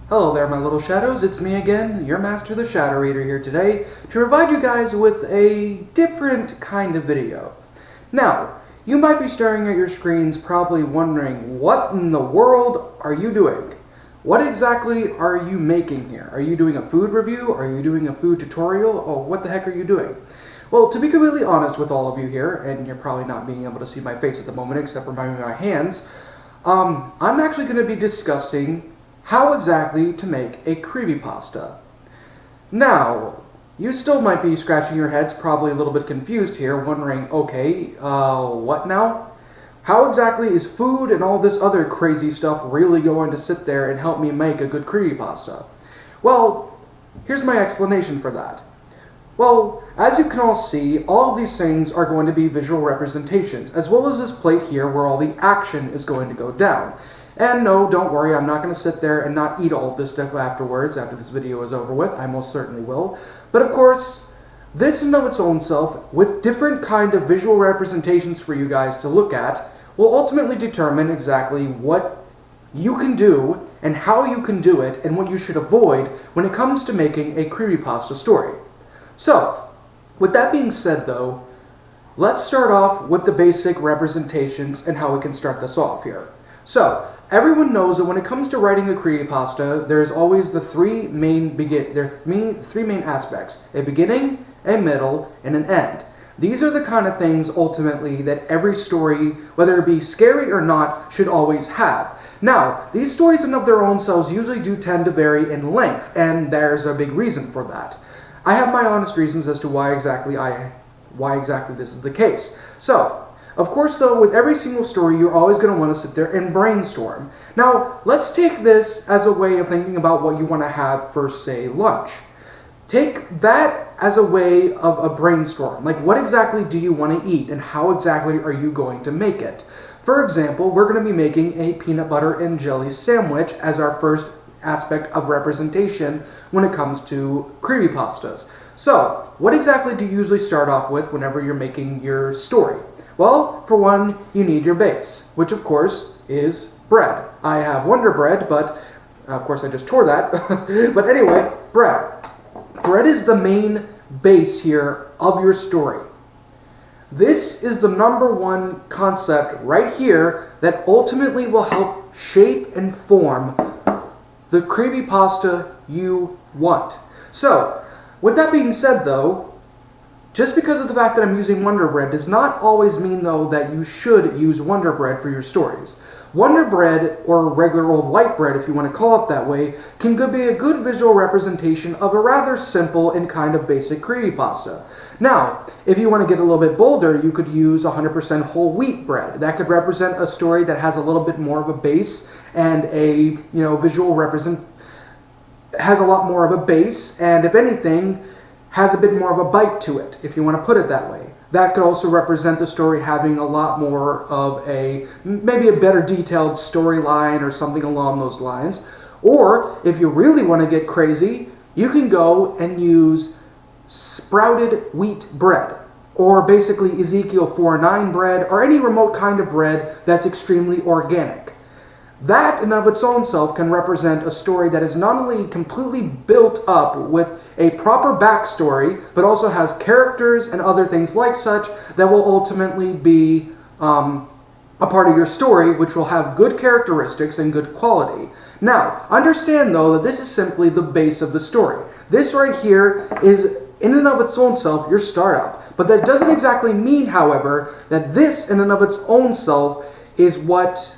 Hello there, my little shadows. It's me again, your master the Shadow Reader, here today to provide you guys with a different kind of video. Now, you might be staring at your screens probably wondering, what in the world are you doing? What exactly are you making here? Are you doing a food review? Are you doing a food tutorial? Or what the heck are you doing? Well, to be completely honest with all of you here, and you're probably not being able to see my face at the moment except for my hands, I'm actually going to be discussing how exactly to make a creepypasta. Now, you still might be scratching your heads, probably a little bit confused here, wondering, okay, what now? How exactly is food and all this other crazy stuff really going to sit there and help me make a good creepypasta? Well, here's my explanation for that. Well, as you can all see, all of these things are going to be visual representations, as well as this plate here where all the action is going to go down. And no, don't worry, I'm not going to sit there and not eat all of this stuff afterwards, after this video is over with. I most certainly will. But of course, this in and of its own self, with different kind of visual representations for you guys to look at, will ultimately determine exactly what you can do and how you can do it and what you should avoid when it comes to making a creepypasta story. So, with that being said though, let's start off with the basic representations and how we can start this off here. So, everyone knows that when it comes to writing a creepypasta, there's always the three main aspects: a beginning, a middle, and an end. These are the kind of things ultimately that every story, whether it be scary or not, should always have. Now, these stories in of their own selves usually do tend to vary in length, and there's a big reason for that. I have my honest reasons as to why exactly this is the case. So, of course though, with every single story, you're always going to want to sit there and brainstorm. Now, let's take this as a way of thinking about what you want to have for, say, lunch. Take that as a way of a brainstorm. Like, what exactly do you want to eat, and how exactly are you going to make it? For example, we're going to be making a peanut butter and jelly sandwich as our first aspect of representation when it comes to creepypastas. So, what exactly do you usually start off with whenever you're making your story? Well, for one, you need your base, which of course is bread. I have Wonder Bread, but of course I just tore that. But anyway, bread. Bread is the main base here of your story. This is the number one concept right here that ultimately will help shape and form the creepypasta you want. So, with that being said though, just because of the fact that I'm using Wonder Bread does not always mean though that you should use Wonder Bread for your stories. Wonder Bread, or regular old white bread if you want to call it that way, can be a good visual representation of a rather simple and kind of basic creepypasta. Now, if you want to get a little bit bolder, you could use 100% whole wheat bread. That could represent a story that has a little bit more of a base and a, has a lot more of a base, and if anything, has a bit more of a bite to it, if you want to put it that way. That could also represent the story having a lot more of maybe a better detailed storyline or something along those lines. Or, if you really want to get crazy, you can go and use sprouted wheat bread, or basically Ezekiel 4:9 bread, or any remote kind of bread that's extremely organic. That in and of its own self can represent a story that is not only completely built up with a proper backstory, but also has characters and other things like such that will ultimately be a part of your story, which will have good characteristics and good quality. Now, understand though that this is simply the base of the story. This right here is in and of its own self your startup. But that doesn't exactly mean, however, that this in and of its own self is what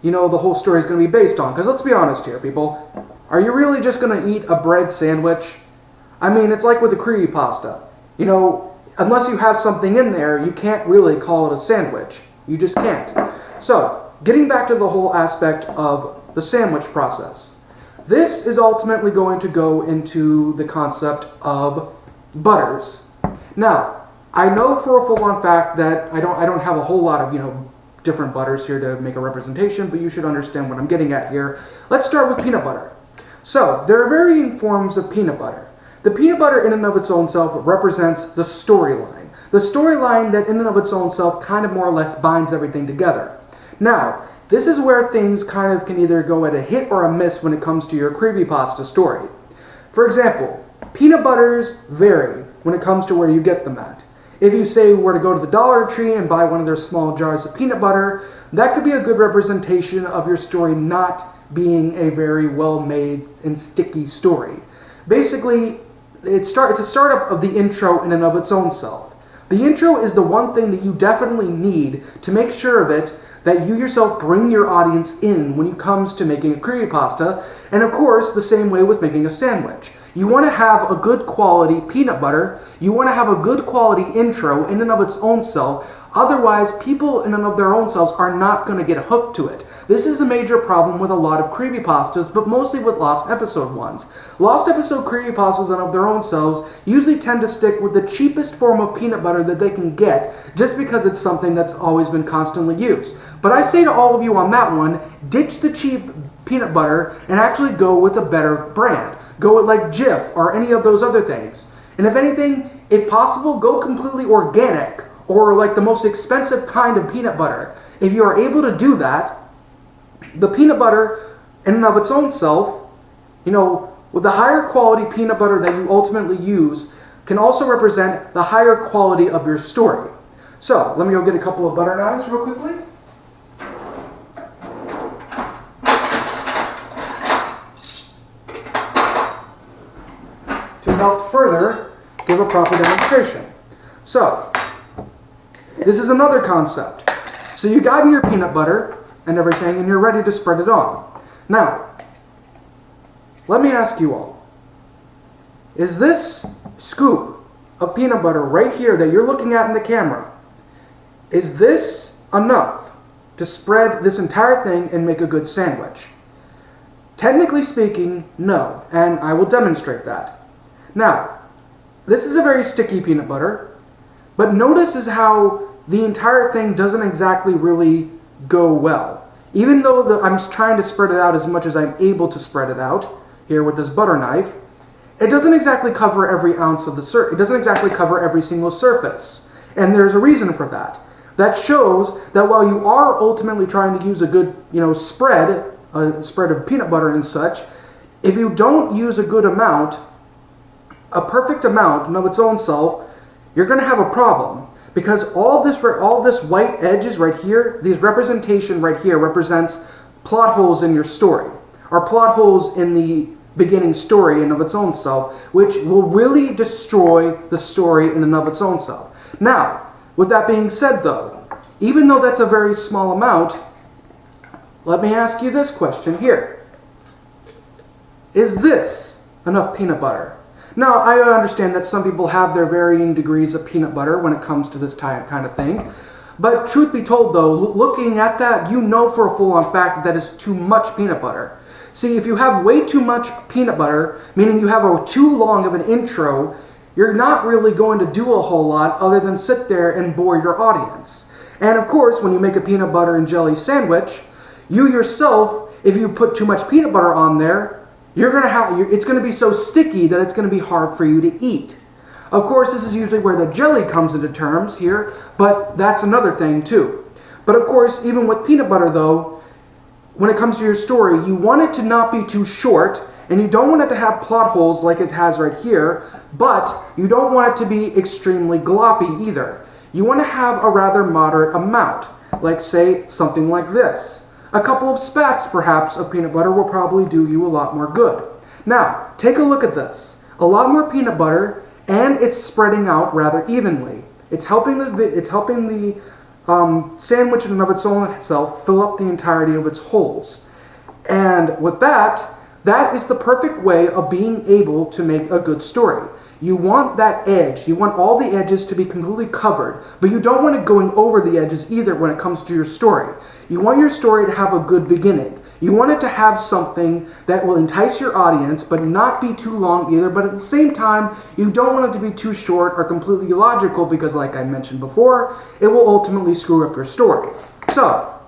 the whole story is going to be based on. Because let's be honest here, people. Are you really just going to eat a bread sandwich? I mean, it's like with the creepypasta. Unless you have something in there, you can't really call it a sandwich. You just can't. So, getting back to the whole aspect of the sandwich process. This is ultimately going to go into the concept of butters. Now, I know for a full-on fact that I don't have a whole lot of, different butters here to make a representation, but you should understand what I'm getting at here. Let's start with peanut butter. So, there are varying forms of peanut butter. The peanut butter in and of its own self represents the storyline. The storyline that in and of its own self kind of more or less binds everything together. Now, this is where things kind of can either go at a hit or a miss when it comes to your creepypasta story. For example, peanut butters vary when it comes to where you get them at. If you say were to go to the Dollar Tree and buy one of their small jars of peanut butter, that could be a good representation of your story not being a very well-made and sticky story. Basically, it's a startup of the intro in and of its own self. The intro is the one thing that you definitely need to make sure of it that you yourself bring your audience in when it comes to making a creepypasta, and of course the same way with making a sandwich. You want to have a good quality peanut butter, you want to have a good quality intro in and of its own self, otherwise people in and of their own selves are not going to get hooked to it. This is a major problem with a lot of creepypastas, but mostly with Lost Episode ones. Lost Episode creepypastas in and of their own selves usually tend to stick with the cheapest form of peanut butter that they can get, just because it's something that's always been constantly used. But I say to all of you on that one, ditch the cheap peanut butter and actually go with a better brand. Go with like Jif or any of those other things. And if anything, if possible, go completely organic or like the most expensive kind of peanut butter. If you are able to do that, the peanut butter in and of its own self, you know, with the higher quality peanut butter that you ultimately use, can also represent the higher quality of your story. So, let me go get a couple of butter knives real quickly. To help further give a proper demonstration. So, this is another concept. So you got in your peanut butter and everything and you're ready to spread it on. Now, let me ask you all, is this scoop of peanut butter right here that you're looking at in the camera, is this enough to spread this entire thing and make a good sandwich? Technically speaking, no, and I will demonstrate that. Now, this is a very sticky peanut butter, but notice is how the entire thing doesn't exactly really go well. Even though I'm trying to spread it out as much as I'm able to spread it out, here with this butter knife, it doesn't exactly cover every ounce of the surface. It doesn't exactly cover every single surface. And there's a reason for that. That shows that while you are ultimately trying to use a good, spread of peanut butter and such, if you don't use a good amount, a perfect amount in of its own self, you're going to have a problem, because all this white edges right here, these representation right here represents plot holes in your story, or plot holes in the beginning story in of its own self, which will really destroy the story in and of its own self. Now, with that being said though, even though that's a very small amount, let me ask you this question here. Is this enough peanut butter? Now, I understand that some people have their varying degrees of peanut butter when it comes to this kind of thing. But truth be told though, looking at that, you know for a full-on fact that is too much peanut butter. See, if you have way too much peanut butter, meaning you have too long of an intro, you're not really going to do a whole lot other than sit there and bore your audience. And of course, when you make a peanut butter and jelly sandwich, you yourself, if you put too much peanut butter on there, it's going to be so sticky that it's going to be hard for you to eat. Of course, this is usually where the jelly comes into terms here, but that's another thing too. But of course, even with peanut butter though, when it comes to your story, you want it to not be too short, and you don't want it to have plot holes like it has right here, but you don't want it to be extremely gloppy either. You want to have a rather moderate amount, like say something like this. A couple of spats, perhaps, of peanut butter will probably do you a lot more good. Now, take a look at this. A lot more peanut butter, and it's spreading out rather evenly. It's helping the sandwich in and of its own self fill up the entirety of its holes. And with that, that is the perfect way of being able to make a good story. You want that edge. You want all the edges to be completely covered, but you don't want it going over the edges either when it comes to your story. You want your story to have a good beginning. You want it to have something that will entice your audience, but not be too long either, but at the same time, you don't want it to be too short or completely illogical, because like I mentioned before, it will ultimately screw up your story. So,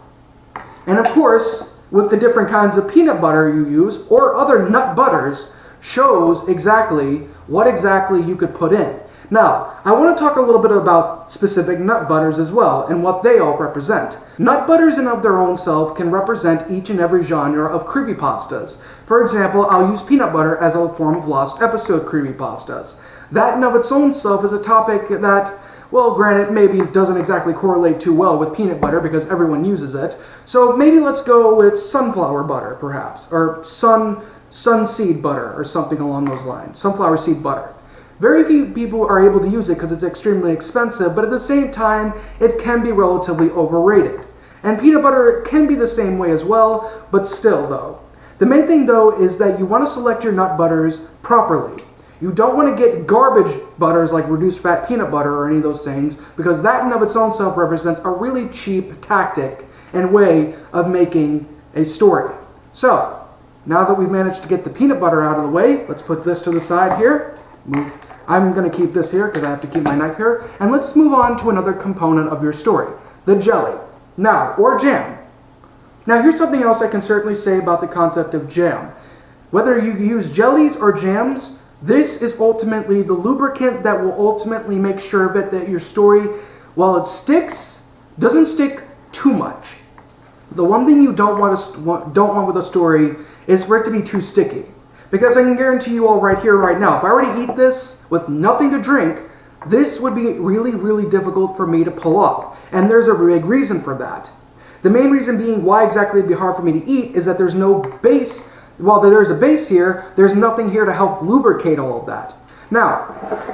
and of course, with the different kinds of peanut butter you use, or other nut butters, shows exactly what exactly you could put in. Now, I want to talk a little bit about specific nut butters as well, and what they all represent. Nut butters in of their own self can represent each and every genre of creepypastas. For example, I'll use peanut butter as a form of lost episode creepypastas. That in of its own self is a topic that, well, granted, maybe doesn't exactly correlate too well with peanut butter because everyone uses it. So maybe let's go with sunflower butter, perhaps, or sunseed butter, or something along those lines. Sunflower seed butter. Very few people are able to use it because it's extremely expensive, but at the same time, it can be relatively overrated. And peanut butter can be the same way as well, but still though. The main thing though is that you want to select your nut butters properly. You don't want to get garbage butters like reduced fat peanut butter or any of those things, because that in of its own self represents a really cheap tactic and way of making a story. So, now that we've managed to get the peanut butter out of the way, let's put this to the side here. I'm going to keep this here because I have to keep my knife here. And let's move on to another component of your story, the jelly. Now, or jam. Now here's something else I can certainly say about the concept of jam. Whether you use jellies or jams, this is ultimately the lubricant that will ultimately make sure that your story, while it sticks, doesn't stick too much. The one thing you don't want with a story is for it to be too sticky. Because I can guarantee you all right here, right now, if I were to eat this with nothing to drink, this would be really, really difficult for me to pull off. And there's a big reason for that. The main reason being why exactly it'd be hard for me to eat is that there's no base. While there's a base here, there's nothing here to help lubricate all of that. Now,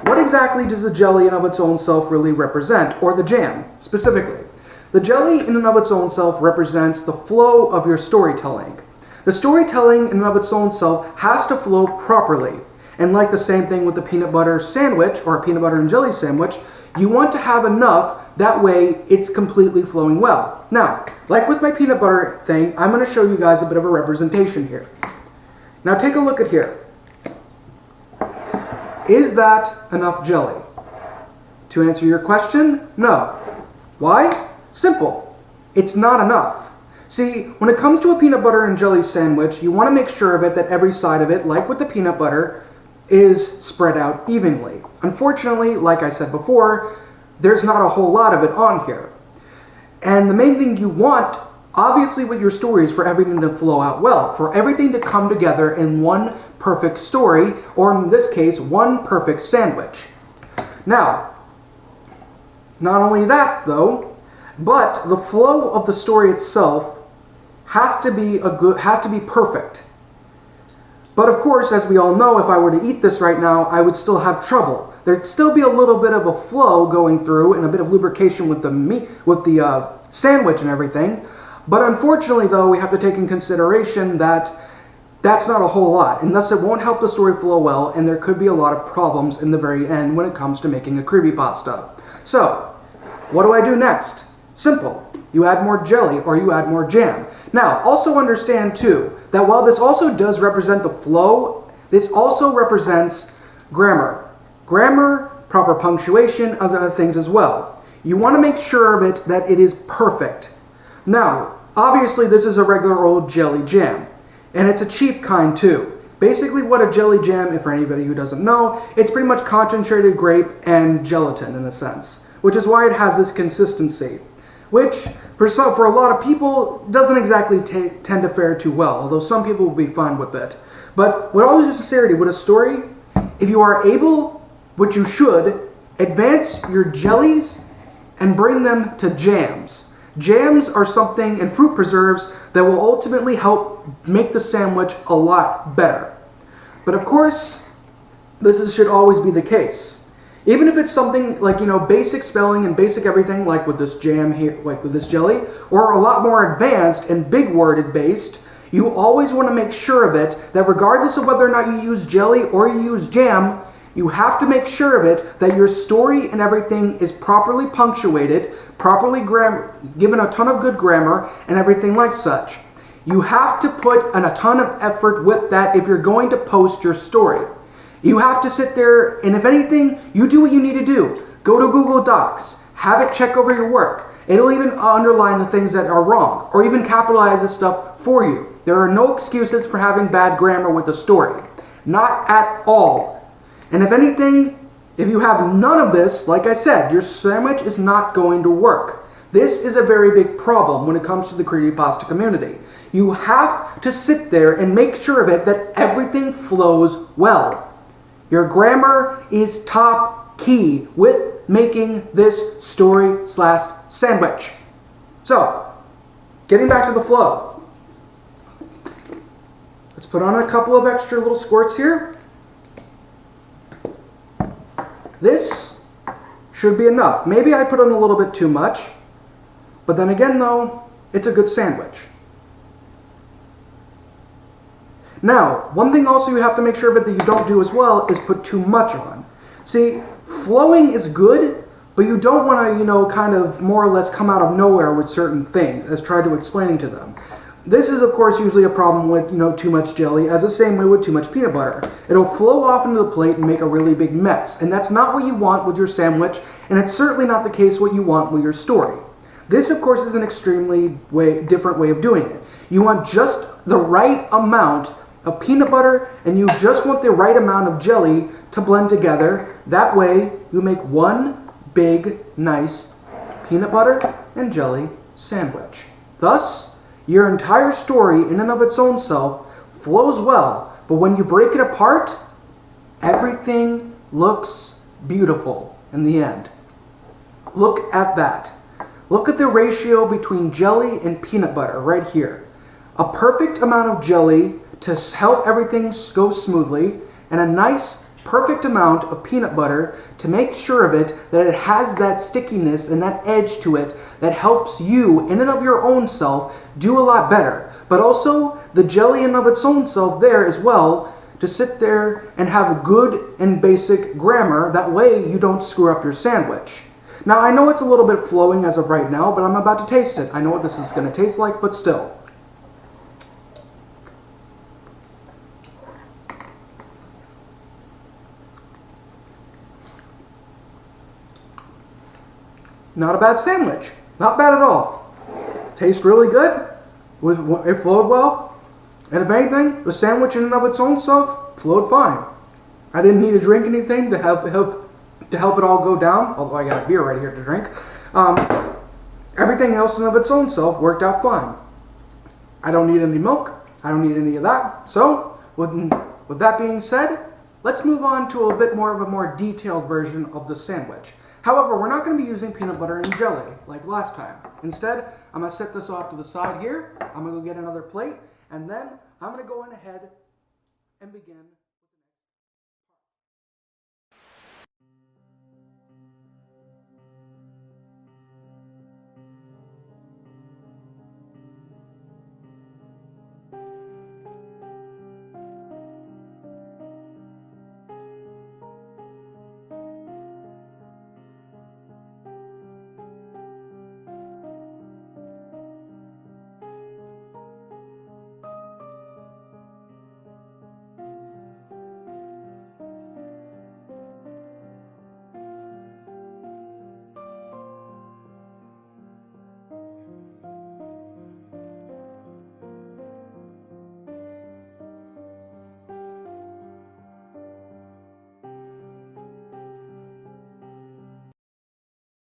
what exactly does the jelly in of its own self really represent, or the jam specifically? The jelly in and of its own self represents the flow of your storytelling. The storytelling in and of its own self has to flow properly. And like the same thing with the peanut butter sandwich, or a peanut butter and jelly sandwich, you want to have enough, that way it's completely flowing well. Now, like with my peanut butter thing, I'm going to show you guys a bit of a representation here. Now take a look at here. Is that enough jelly? To answer your question, no. Why? Simple. It's not enough. See, when it comes to a peanut butter and jelly sandwich, you want to make sure of it that every side of it, like with the peanut butter, is spread out evenly. Unfortunately, like I said before, there's not a whole lot of it on here. And the main thing you want, obviously with your story, is for everything to flow out well, for everything to come together in one perfect story, or in this case, one perfect sandwich. Now, not only that though, but the flow of the story itself has to be perfect. But of course, as we all know, if I were to eat this right now, I would still have trouble. There'd still be a little bit of a flow going through and a bit of lubrication with the meat, with the sandwich and everything. But unfortunately, though, we have to take in consideration that that's not a whole lot, and thus it won't help the story flow well, and there could be a lot of problems in the very end when it comes to making a creepypasta. So, what do I do next? Simple. You add more jelly or you add more jam. Now, also understand too, that while this also does represent the flow, this also represents grammar. Grammar, proper punctuation, other things as well. You want to make sure of it that it is perfect. Now, obviously this is a regular old jelly jam, and it's a cheap kind too. Basically what a jelly jam, if for anybody who doesn't know, it's pretty much concentrated grape and gelatin in a sense, which is why it has this consistency, which for a lot of people doesn't exactly tend to fare too well, although some people will be fine with it. But with all due sincerity, with a story, if you are able, which you should, advance your jellies and bring them to jams. Jams are something, and fruit preserves, that will ultimately help make the sandwich a lot better. But of course, should always be the case. Even if it's something like, basic spelling and basic everything, like with this jam here, like with this jelly, or a lot more advanced and big worded based, you always want to make sure of it that regardless of whether or not you use jelly or you use jam, you have to make sure of it that your story and everything is properly punctuated, properly given a ton of good grammar, and everything like such. You have to put a ton of effort with that if you're going to post your story. You have to sit there, and if anything, you do what you need to do. Go to Google Docs, have it check over your work. It'll even underline the things that are wrong, or even capitalize the stuff for you. There are no excuses for having bad grammar with a story. Not at all. And if anything, If you have none of this, like I said, your sandwich is not going to work. This is a very big problem when it comes to the creepypasta community. You have to sit there and make sure of it that everything flows well. Your grammar is top key with making this story/sandwich. So, getting back to the flow. Let's put on a couple of extra little squirts here. This should be enough. Maybe I put on a little bit too much, but then again though, it's a good sandwich. Now, one thing also you have to make sure that you don't do as well is put too much on. See, flowing is good, but you don't want to, kind of more or less come out of nowhere with certain things, as tried to explaining to them. This is, of course, usually a problem with, too much jelly, as the same way with too much peanut butter. It'll flow off into the plate and make a really big mess, and that's not what you want with your sandwich, and it's certainly not the case what you want with your story. This, of course, is an extremely different way of doing it. You want just the right amount of peanut butter, and you just want the right amount of jelly to blend together. That way, you make one big, nice peanut butter and jelly sandwich. Thus, your entire story in and of its own self flows well, but when you break it apart, everything looks beautiful in the end. Look at that. Look at the ratio between jelly and peanut butter right here. A perfect amount of jelly to help everything go smoothly, and a nice perfect amount of peanut butter to make sure of it that it has that stickiness and that edge to it that helps you in and of your own self do a lot better. But also the jelly in and of its own self there as well to sit there and have good and basic grammar. That way you don't screw up your sandwich. Now I know it's a little bit flowing as of right now, but I'm about to taste it. I know what this is going to taste like, but still. Not a bad sandwich. Not bad at all. Tastes really good. It flowed well. And if anything, the sandwich in and of its own self flowed fine. I didn't need to drink anything to help it all go down, although I got a beer right here to drink. Everything else in and of its own self worked out fine. I don't need any milk. I don't need any of that. So, with that being said, let's move on to a bit more of a more detailed version of the sandwich. However, we're not going to be using peanut butter and jelly like last time. Instead, I'm going to set this off to the side here. I'm going to go get another plate, and then I'm going to go in ahead and begin